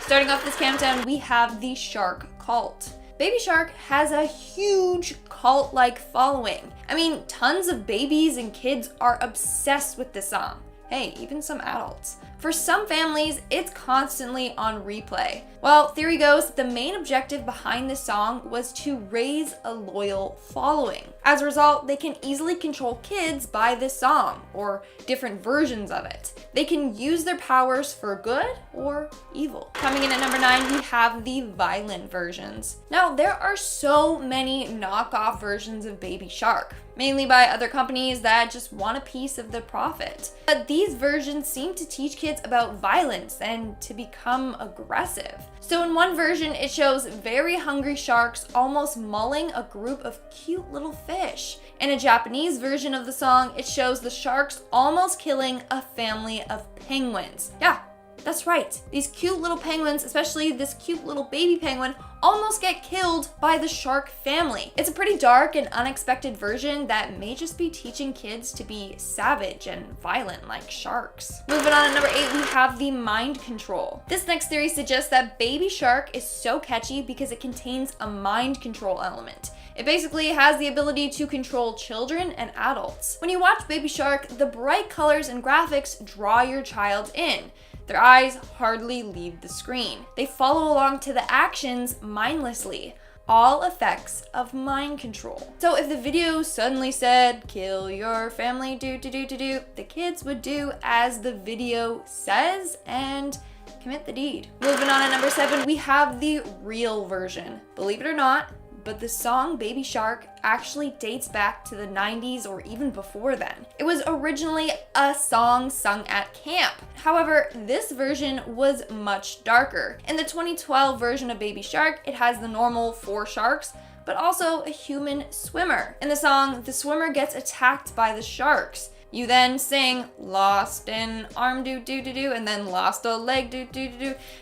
Starting off this countdown, we have the shark cult. Baby Shark has a huge cult-like following. I mean, tons of babies and kids are obsessed with this song. Hey, even some adults. For some families, it's constantly on replay. Well, theory goes that the main objective behind this song was to raise a loyal following. As a result, they can easily control kids by this song, or different versions of it. They can use their powers for good or evil. Coming in at number 9, we have the violent versions. Now, there are so many knockoff versions of Baby Shark, mainly by other companies that just want a piece of the profit. But these versions seem to teach kids about violence and to become aggressive. So in one version, it shows very hungry sharks almost mauling a group of cute little fish. In a Japanese version of the song, it shows the sharks almost killing a family of penguins. Yeah, that's right. These cute little penguins, especially this cute little baby penguin, almost get killed by the shark family. It's a pretty dark and unexpected version that may just be teaching kids to be savage and violent like sharks. Moving on to number 8, we have the mind control. This next theory suggests that Baby Shark is so catchy because it contains a mind control element. It basically has the ability to control children and adults. When you watch Baby Shark, the bright colors and graphics draw your child in. Their eyes hardly leave the screen. They follow along to the actions mindlessly. All effects of mind control. So if the video suddenly said, kill your family, the kids would do as the video says and commit the deed. Moving on to number 7, we have the real version. Believe it or not, but the song Baby Shark actually dates back to the 90s or even before then. It was originally a song sung at camp. However, this version was much darker. In the 2012 version of Baby Shark, it has the normal 4 sharks, but also a human swimmer. In the song, the swimmer gets attacked by the sharks. You then sing lost an arm and then lost a leg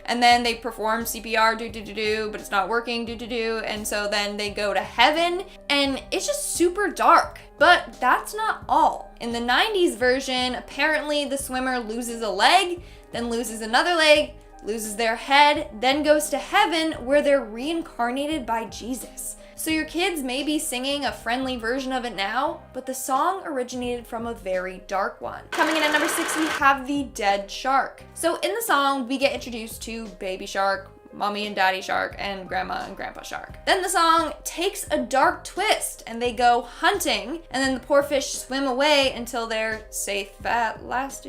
and then they perform CPR but it's not working and so then they go to heaven and it's just super dark. But that's not all. In the 90s version, apparently the swimmer loses a leg, then loses another leg, loses their head, then goes to heaven where they're reincarnated by Jesus. So your kids may be singing a friendly version of it now, but the song originated from a very dark one. Coming in at number 6, we have the dead shark. So in the song, we get introduced to Baby Shark, Mommy and Daddy Shark, and Grandma and Grandpa Shark. Then the song takes a dark twist and they go hunting, and then the poor fish swim away until they're safe at last.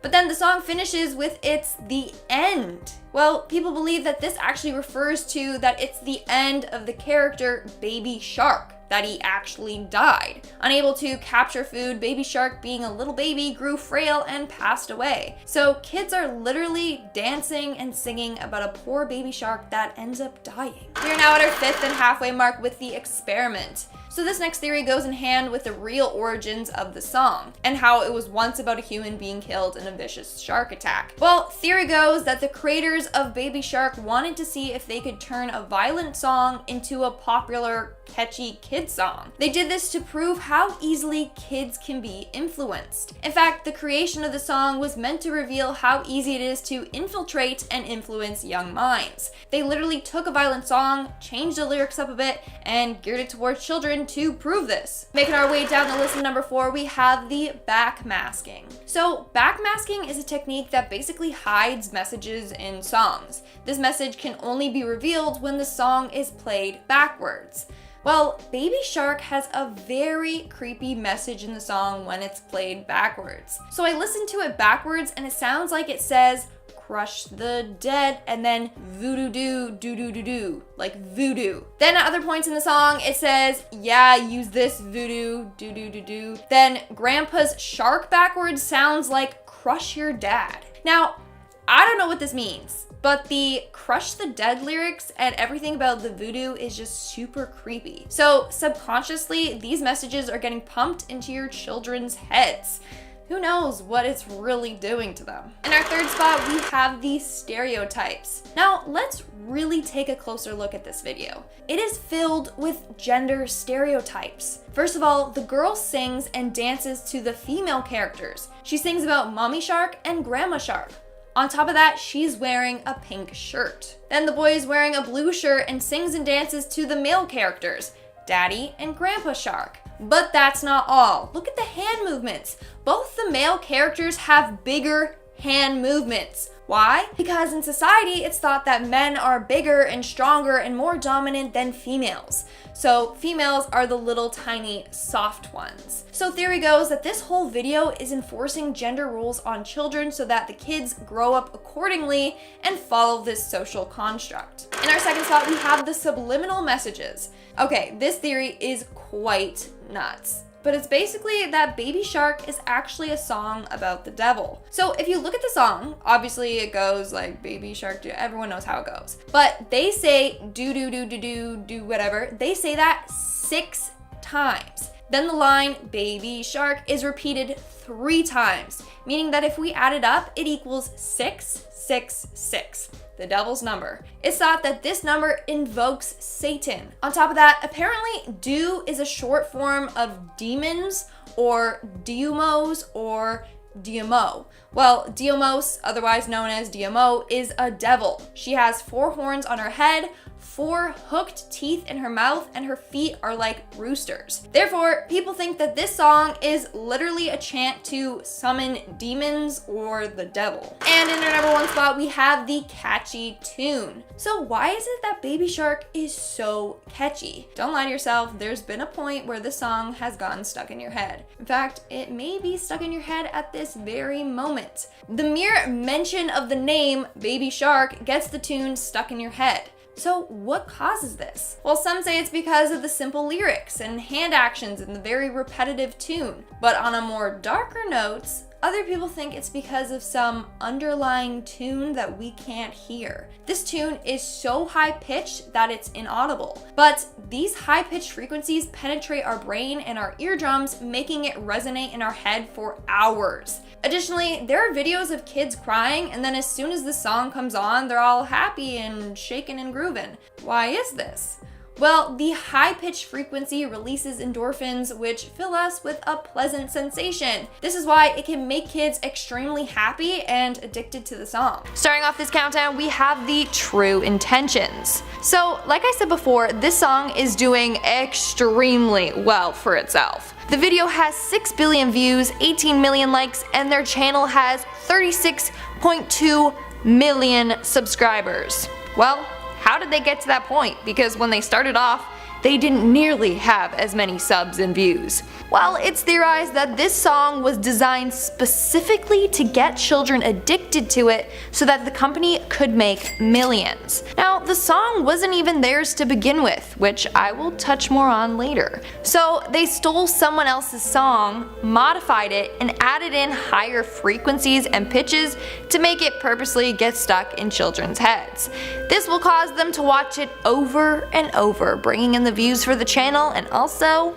But then the song finishes with it's the end. Well, people believe that this actually refers to that it's the end of the character Baby Shark, that he actually died. Unable to capture food, Baby Shark, being a little baby, grew frail and passed away. So kids are literally dancing and singing about a poor baby shark that ends up dying. We are now at our 5th and halfway mark with the experiment. So this next theory goes in hand with the real origins of the song and how it was once about a human being killed in a vicious shark attack. Well, theory goes that the creators of Baby Shark wanted to see if they could turn a violent song into a popular, catchy kid song. They did this to prove how easily kids can be influenced. In fact, the creation of the song was meant to reveal how easy it is to infiltrate and influence young minds. They literally took a violent song, changed the lyrics up a bit, and geared it towards children to prove this. Making our way down the list at number 4, we have the backmasking. So backmasking is a technique that basically hides messages in songs. This message can only be revealed when the song is played backwards. Well, Baby Shark has a very creepy message in the song when it's played backwards. So I listened to it backwards and it sounds like it says, crush the dead, and then voodoo do, like voodoo. Then at other points in the song, it says, yeah, use this voodoo, do. Then Grandpa's shark backwards sounds like crush your dad. Now, I don't know what this means, but the crush the dead lyrics and everything about the voodoo is just super creepy. So subconsciously, these messages are getting pumped into your children's heads. Who knows what it's really doing to them? In our 3rd spot, we have the stereotypes. Now, let's really take a closer look at this video. It is filled with gender stereotypes. First of all, the girl sings and dances to the female characters. She sings about Mommy Shark and Grandma Shark. On top of that, she's wearing a pink shirt. Then the boy is wearing a blue shirt and sings and dances to the male characters, Daddy and Grandpa Shark. But that's not all. Look at the hand movements. Both the male characters have bigger hand movements. Why? Because in society, it's thought that men are bigger and stronger and more dominant than females. So females are the little tiny soft ones. So theory goes that this whole video is enforcing gender rules on children so that the kids grow up accordingly and follow this social construct. In our second spot, we have the subliminal messages. Okay, this theory is quite nuts. But it's basically that Baby Shark is actually a song about the devil. So if you look at the song, obviously it goes like Baby Shark, everyone knows how it goes. But they say do whatever. They say that 6 times. Then the line Baby Shark is repeated 3 times, meaning that if we add it up, it equals 666. The devil's number. It's thought that this number invokes Satan. On top of that, apparently do is a short form of demons or diumos or Diamo. Well, Diamos, otherwise known as Diamo, is a devil. She has 4 horns on her head, 4 hooked teeth in her mouth, and her feet are like roosters. Therefore, people think that this song is literally a chant to summon demons or the devil. And in our number 1 spot, we have the catchy tune. So why is it that Baby Shark is so catchy? Don't lie to yourself, there's been a point where the song has gotten stuck in your head. In fact, it may be stuck in your head at this very moment. The mere mention of the name Baby Shark gets the tune stuck in your head. So what causes this? Well, some say it's because of the simple lyrics and hand actions and the very repetitive tune. But on a more darker notes, other people think it's because of some underlying tune that we can't hear. This tune is so high-pitched that it's inaudible. But these high-pitched frequencies penetrate our brain and our eardrums, making it resonate in our head for hours. Additionally, there are videos of kids crying, and then as soon as the song comes on, they're all happy and shaking and grooving. Why is this? Well, the high-pitched frequency releases endorphins, which fill us with a pleasant sensation. This is why it can make kids extremely happy and addicted to the song. Starting off this countdown, we have the true intentions. So, like I said before, this song is doing extremely well for itself. The video has 6 billion views, 18 million likes, and their channel has 36.2 million subscribers. Well, how did they get to that point? Because when they started off, they didn't nearly have as many subs and views. Well, it's theorized that this song was designed specifically to get children addicted to it so that the company could make millions. Now, the song wasn't even theirs to begin with, which I will touch more on later. So they stole someone else's song, modified it, and added in higher frequencies and pitches to make it purposely get stuck in children's heads. This will cause them to watch it over and over, bringing in the views for the channel and also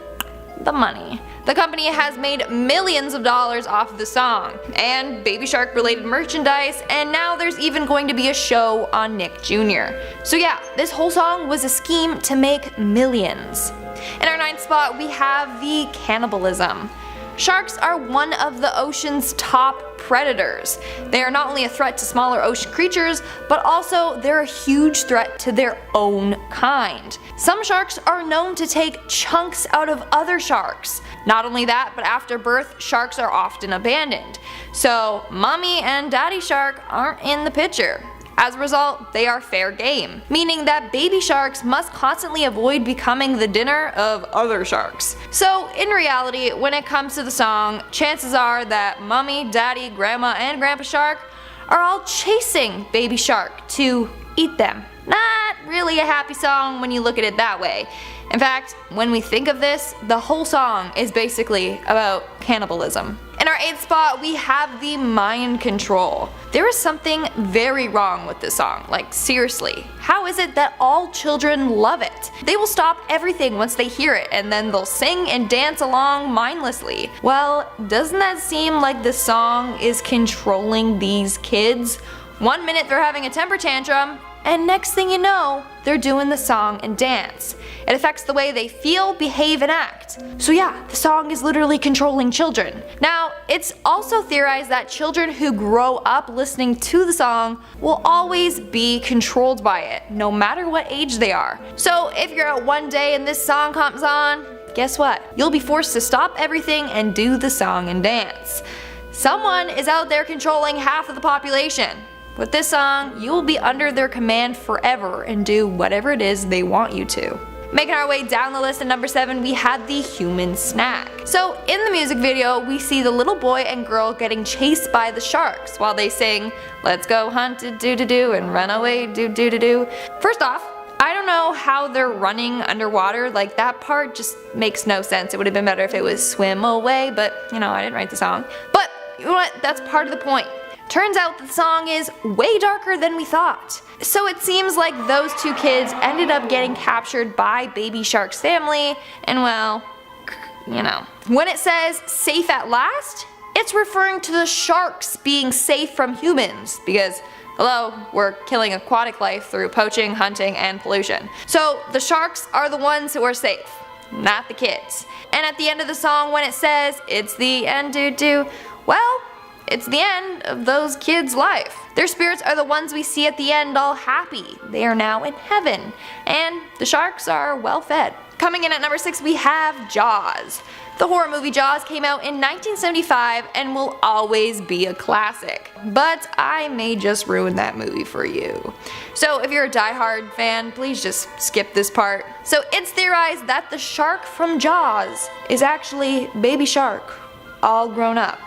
the money. The company has made millions of dollars off of the song, and Baby Shark related merchandise, and now there's even going to be a show on Nick Jr. So yeah, this whole song was a scheme to make millions. In our 9th spot, we have the cannibalism. Sharks are one of the ocean's top predators. They are not only a threat to smaller ocean creatures, but also they're a huge threat to their own kind. Some sharks are known to take chunks out of other sharks. Not only that, but after birth, sharks are often abandoned. So mommy and daddy shark aren't in the picture. As a result, they are fair game, meaning that baby sharks must constantly avoid becoming the dinner of other sharks. So in reality, when it comes to the song, chances are that mommy, daddy, grandma, and grandpa shark are all chasing baby shark to eat them. Not really a happy song when you look at it that way. In fact, when we think of this, the whole song is basically about cannibalism. In our 8th spot, we have the mind control. There is something very wrong with this song, like seriously. How is it that all children love it? They will stop everything once they hear it, and then they'll sing and dance along mindlessly. Well, doesn't that seem like the song is controlling these kids? One minute they're having a temper tantrum, and next thing you know, they're doing the song and dance. It affects the way they feel, behave, and act. So yeah, the song is literally controlling children. Now, it's also theorized that children who grow up listening to the song will always be controlled by it, no matter what age they are. So if you're out one day and this song comes on, guess what? You'll be forced to stop everything and do the song and dance. Someone is out there controlling half of the population. With this song, you will be under their command forever and do whatever it is they want you to. Making our way down the list at number 7, we had the human snack. So in the music video, we see the little boy and girl getting chased by the sharks while they sing, "Let's go hunt do-do-do and run away do-do-do-do." First off, I don't know how they're running underwater, like that part just makes no sense. It would have been better if it was swim away, but you know, I didn't write the song. But you know what, that's part of the point. Turns out the song is way darker than we thought. So it seems like those two kids ended up getting captured by Baby Shark's family, and well, you know. When it says safe at last, it's referring to the sharks being safe from humans, because hello, we're killing aquatic life through poaching, hunting, and pollution. So the sharks are the ones who are safe, not the kids. And at the end of the song when it says, "It's the end do-do," well, it's the end of those kids' life. Their spirits are the ones we see at the end all happy. They are now in heaven. And the sharks are well fed. Coming in at number 6, we have Jaws. The horror movie Jaws came out in 1975 and will always be a classic. But I may just ruin that movie for you. So if you're a die-hard fan, please just skip this part. So it's theorized that the shark from Jaws is actually Baby Shark, all grown up.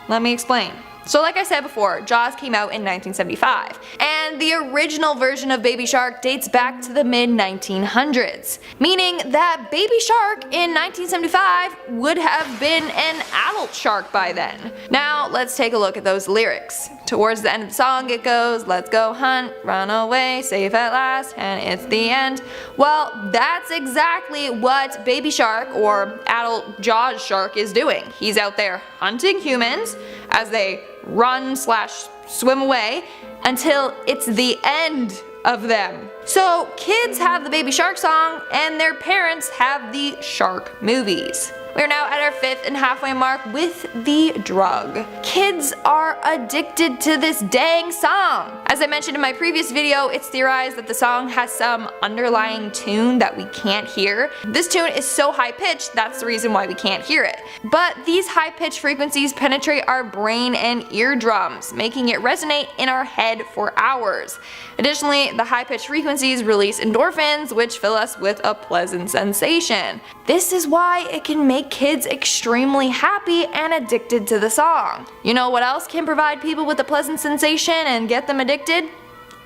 Let me explain. So like I said before, Jaws came out in 1975, and the original version of Baby Shark dates back to the mid-1900s, meaning that Baby Shark in 1975 would have been an adult shark by then. Now let's take a look at those lyrics. Towards the end of the song it goes, "Let's go hunt, run away, safe at last, and it's the end." Well, that's exactly what Baby Shark, or adult Jaws shark, is doing. He's out there hunting humans as they run/swim away until it's the end of them. So kids have the Baby Shark song and their parents have the shark movies. We are now at our 5th and halfway mark with the drug. Kids are addicted to this dang song. As I mentioned in my previous video, it's theorized that the song has some underlying tune that we can't hear. This tune is so high pitched, that's the reason why we can't hear it. But these high pitched frequencies penetrate our brain and eardrums, making it resonate in our head for hours. Additionally, the high pitched frequencies release endorphins, which fill us with a pleasant sensation. This is why it can make kids extremely happy and addicted to the song. You know what else can provide people with a pleasant sensation and get them addicted?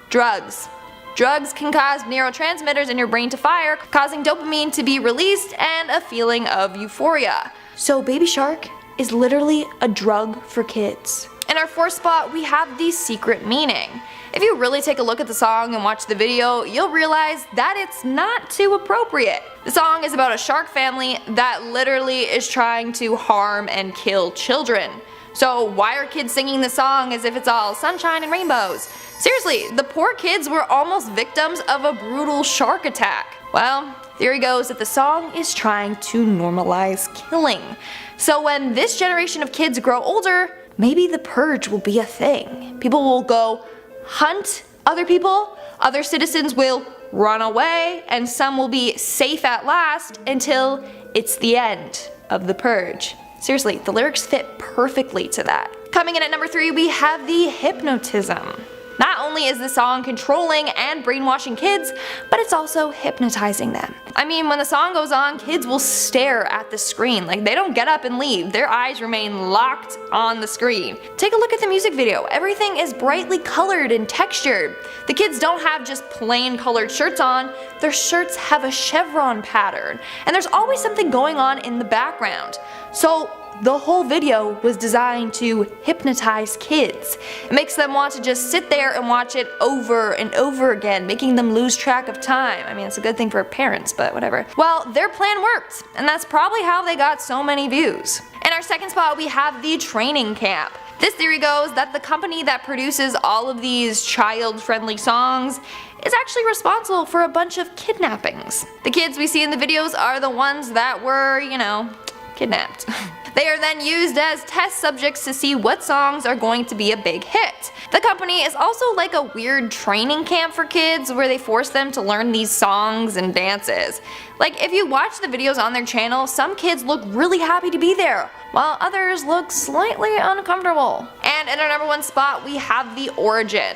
Drugs. Drugs can cause neurotransmitters in your brain to fire, causing dopamine to be released and a feeling of euphoria. So Baby Shark is literally a drug for kids. In our 4th spot, we have the secret meaning. If you really take a look at the song and watch the video, you'll realize that it's not too appropriate. The song is about a shark family that literally is trying to harm and kill children. So why are kids singing the song as if it's all sunshine and rainbows? Seriously, the poor kids were almost victims of a brutal shark attack. Well, theory goes that the song is trying to normalize killing. So when this generation of kids grow older, maybe the purge will be a thing. People will go hunt other people, other citizens will run away, and some will be safe at last until it's the end of the purge. Seriously, the lyrics fit perfectly to that. Coming in at number 3, we have the hypnotism. Not only is the song controlling and brainwashing kids, but it's also hypnotizing them. I mean, when the song goes on, kids will stare at the screen. Like, they don't get up and leave. Their eyes remain locked on the screen. Take a look at the music video. Everything is brightly colored and textured. The kids don't have just plain colored shirts on. Their shirts have a chevron pattern. And there's always something going on in the background. So the whole video was designed to hypnotize kids. It makes them want to just sit there and watch it over and over again, making them lose track of time. I mean, it's a good thing for parents, but whatever. Well, their plan worked, and that's probably how they got so many views. In our 2nd spot, we have the training camp. This theory goes that the company that produces all of these child-friendly songs is actually responsible for a bunch of kidnappings. The kids we see in the videos are the ones that were, kidnapped. They are then used as test subjects to see what songs are going to be a big hit. The company is also like a weird training camp for kids where they force them to learn these songs and dances. Like, if you watch the videos on their channel, some kids look really happy to be there, while others look slightly uncomfortable. And in our number 1 spot, we have the origin.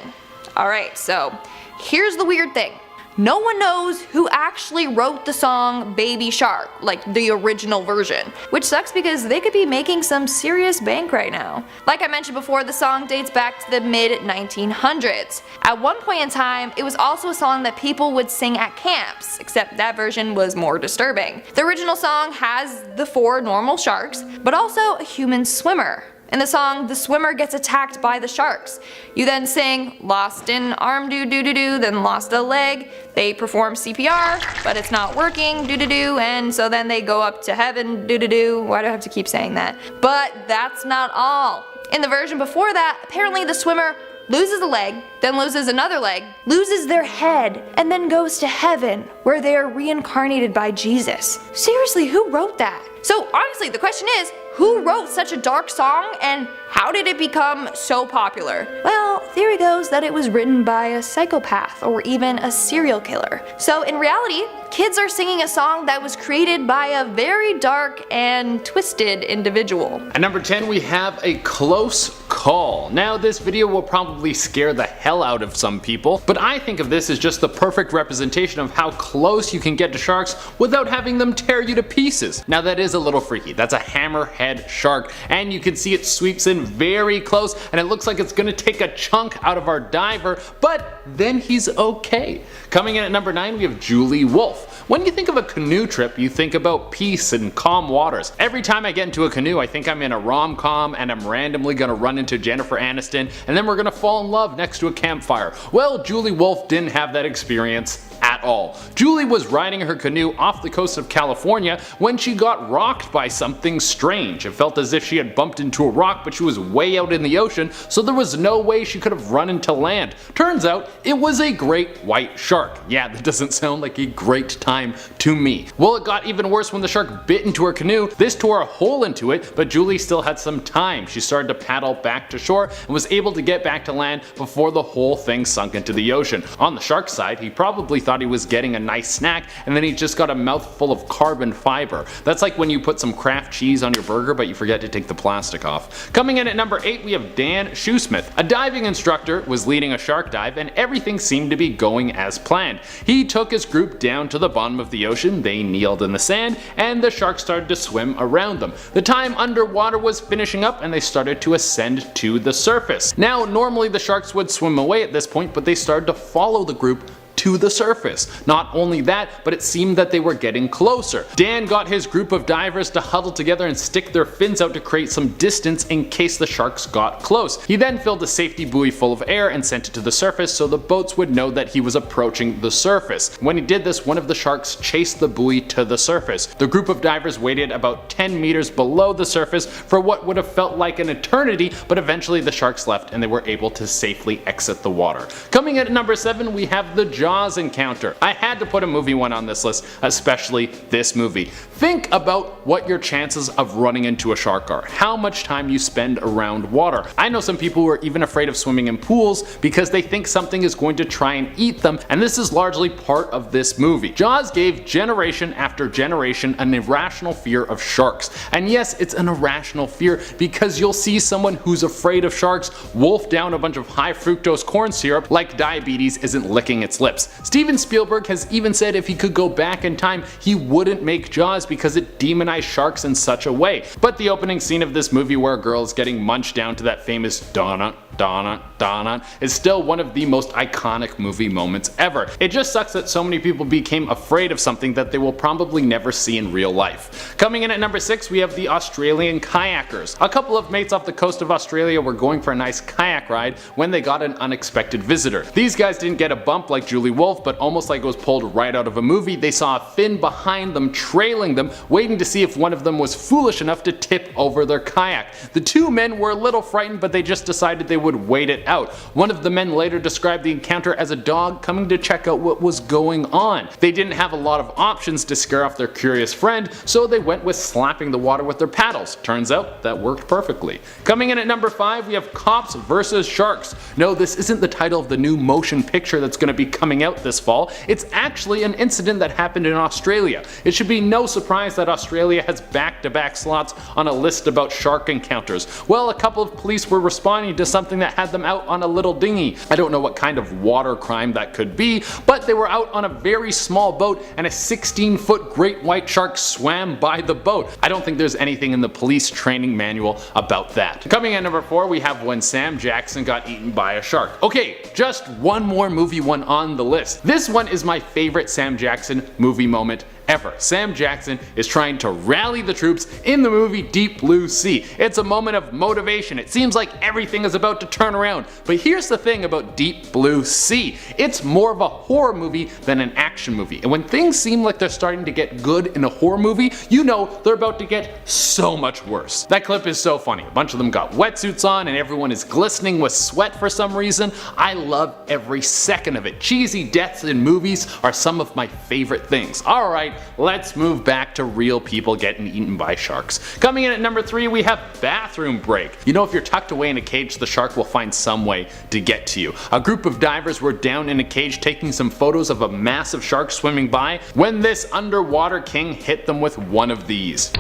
Alright, so here's the weird thing. No one knows who actually wrote the song Baby Shark, like the original version, which sucks because they could be making some serious bank right now. Like I mentioned before, the song dates back to the mid-1900s. At one point in time, it was also a song that people would sing at camps, except that version was more disturbing. The original song has the 4 normal sharks, but also a human swimmer. In the song, the swimmer gets attacked by the sharks. You then sing, lost an arm doo doo doo doo, then lost a leg. They perform CPR, but it's not working doo doo doo, and so then they go up to heaven doo doo doo. Why do I have to keep saying that? But that's not all. In the version before that, apparently the swimmer loses a leg, then loses another leg, loses their head, and then goes to heaven, where they are reincarnated by Jesus. Seriously, who wrote that? So honestly, the question is, who wrote such a dark song and how did it become so popular? Well, theory goes that it was written by a psychopath or even a serial killer. So in reality, kids are singing a song that was created by a very dark and twisted individual. At number 10, we have a close call. Now, this video will probably scare the hell out of some people, but I think of this as just the perfect representation of how close you can get to sharks without having them tear you to pieces. Now, that is a little freaky. That's a hammerhead shark, and you can see it sweeps in very close, and it looks like it's gonna take a chunk out of our diver, but then he's okay. Coming in at number 9, we have Julie Wolf. When you think of a canoe trip, you think about peace and calm waters. Every time I get into a canoe, I think I'm in a rom-com and I'm randomly gonna run into Jennifer Aniston and then we're gonna fall in love next to a campfire. Well, Julie Wolf didn't have that experience at all. Julie was riding her canoe off the coast of California when she got rocked by something strange. It felt as if she had bumped into a rock, but she was way out in the ocean, so there was no way she could have run into land. Turns out, it was a great white shark. Yeah, that doesn't sound like a great time to me. Well, it got even worse when the shark bit into her canoe. This tore a hole into it, but Julie still had some time. She started to paddle back to shore and was able to get back to land before the whole thing sunk into the ocean. On the shark's side, he probably thought he was getting a nice snack, and then he just got a mouthful of carbon fiber. That's like when you put some Kraft cheese on your burger but you forget to take the plastic off. Coming in at number 8, we have Dan Shoesmith. A diving instructor was leading a shark dive and everything seemed to be going as planned. He took his group down to the bottom of the ocean, they kneeled in the sand, and the shark started to swim around them. The time underwater was finishing up and they started to ascend to the surface. Now, normally the sharks would swim away at this point, but they started to follow the group to the surface. Not only that, but it seemed that they were getting closer. Dan got his group of divers to huddle together and stick their fins out to create some distance in case the sharks got close. He then filled a safety buoy full of air and sent it to the surface so the boats would know that he was approaching the surface. When he did this, one of the sharks chased the buoy to the surface. The group of divers waited about 10 meters below the surface for what would have felt like an eternity, but eventually the sharks left and they were able to safely exit the water. Coming in at number 7, we have the Jaws encounter. I had to put a movie one on this list, especially this movie. Think about what your chances of running into a shark are. How much time you spend around water. I know some people who are even afraid of swimming in pools because they think something is going to try and eat them, and this is largely part of this movie. Jaws gave generation after generation an irrational fear of sharks. And yes, it's an irrational fear because you'll see someone who's afraid of sharks wolf down a bunch of high fructose corn syrup like diabetes isn't licking its lips. Steven Spielberg has even said if he could go back in time, he wouldn't make Jaws because it demonized sharks in such a way. But the opening scene of this movie where a girl is getting munched down to that famous Donna, Donna, Donna is still one of the most iconic movie moments ever. It just sucks that so many people became afraid of something that they will probably never see in real life. Coming in at number 6, we have the Australian kayakers. A couple of mates off the coast of Australia were going for a nice kayak ride when they got an unexpected visitor. These guys didn't get a bump like Julie Wolf, but almost like it was pulled right out of a movie, they saw a fin behind them trailing them, waiting to see if one of them was foolish enough to tip over their kayak. The two men were a little frightened, but they just decided they would wait it out. One of the men later described the encounter as a dog coming to check out what was going on. They didn't have a lot of options to scare off their curious friend, so they went with slapping the water with their paddles. Turns out that worked perfectly. Coming in at number 5, we have Cops vs. Sharks. No, this isn't the title of the new motion picture that's going to be coming out this fall. It's actually an incident that happened in Australia. It should be no surprise that Australia has back-to-back slots on a list about shark encounters. Well, a couple of police were responding to something that had them out on a little dinghy. I don't know what kind of water crime that could be, but they were out on a very small boat and a 16-foot great white shark swam by the boat. I don't think there's anything in the police training manual about that. Coming in number 4, we have when Sam Jackson got eaten by a shark. Okay, just one more movie one on the list. This one is my favorite Sam Jackson movie moment ever. Sam Jackson is trying to rally the troops in the movie Deep Blue Sea. It's a moment of motivation. It seems like everything is about to turn around. But here's the thing about Deep Blue Sea. It's more of a horror movie than an action movie. And when things seem like they're starting to get good in a horror movie, you know they're about to get so much worse. That clip is so funny. A bunch of them got wetsuits on and everyone is glistening with sweat for some reason. I love every second of it. Cheesy deaths in movies are some of my favorite things. Alright, let's move back to real people getting eaten by sharks. Coming in at number 3, we have bathroom break. You know, if you're tucked away in a cage, the shark will find some way to get to you. A group of divers were down in a cage taking some photos of a massive shark swimming by when this underwater king hit them with one of these.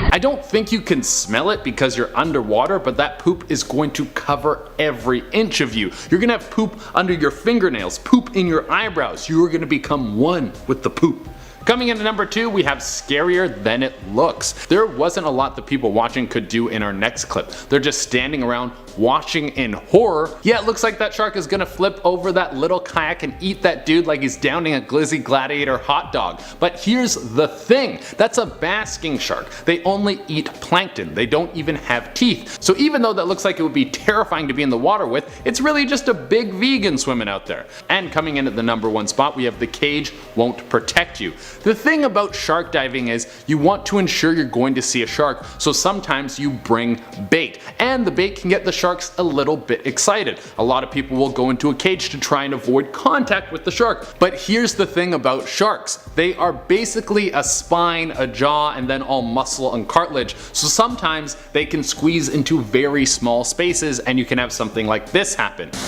I don't think you can smell it because you're underwater, but that poop is going to cover every inch of you. You're gonna have poop under your fingernails, poop in your eyebrows. You are gonna become one with the poop. Coming in at number 2, we have Scarier Than It Looks. There wasn't a lot that people watching could do in our next clip. They're just standing around watching in horror. Yeah, it looks like that shark is gonna flip over that little kayak and eat that dude like he's downing a Glizzy Gladiator hot dog. But here's the thing, that's a basking shark. They only eat plankton. They don't even have teeth. So even though that looks like it would be terrifying to be in the water with, it's really just a big vegan swimming out there. And coming in at the number 1 spot, we have The Cage Won't Protect You. The thing about shark diving is you want to ensure you're going to see a shark, so sometimes you bring bait. And the bait can get the sharks a little bit excited. A lot of people will go into a cage to try and avoid contact with the shark. But here's the thing about sharks. They are basically a spine, a jaw, and then all muscle and cartilage. So sometimes they can squeeze into very small spaces and you can have something like this happen. He's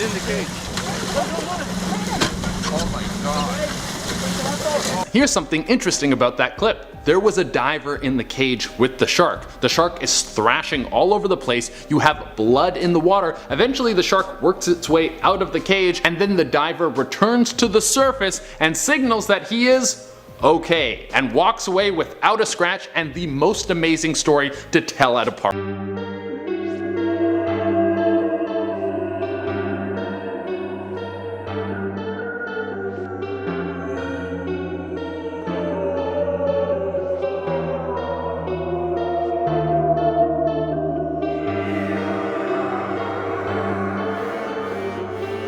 in the cage. Oh my god. Here's something interesting about that clip. There was a diver in the cage with the shark. The shark is thrashing all over the place. You have blood in the water. Eventually the shark works its way out of the cage and then the diver returns to the surface and signals that he is okay and walks away without a scratch and the most amazing story to tell at a park.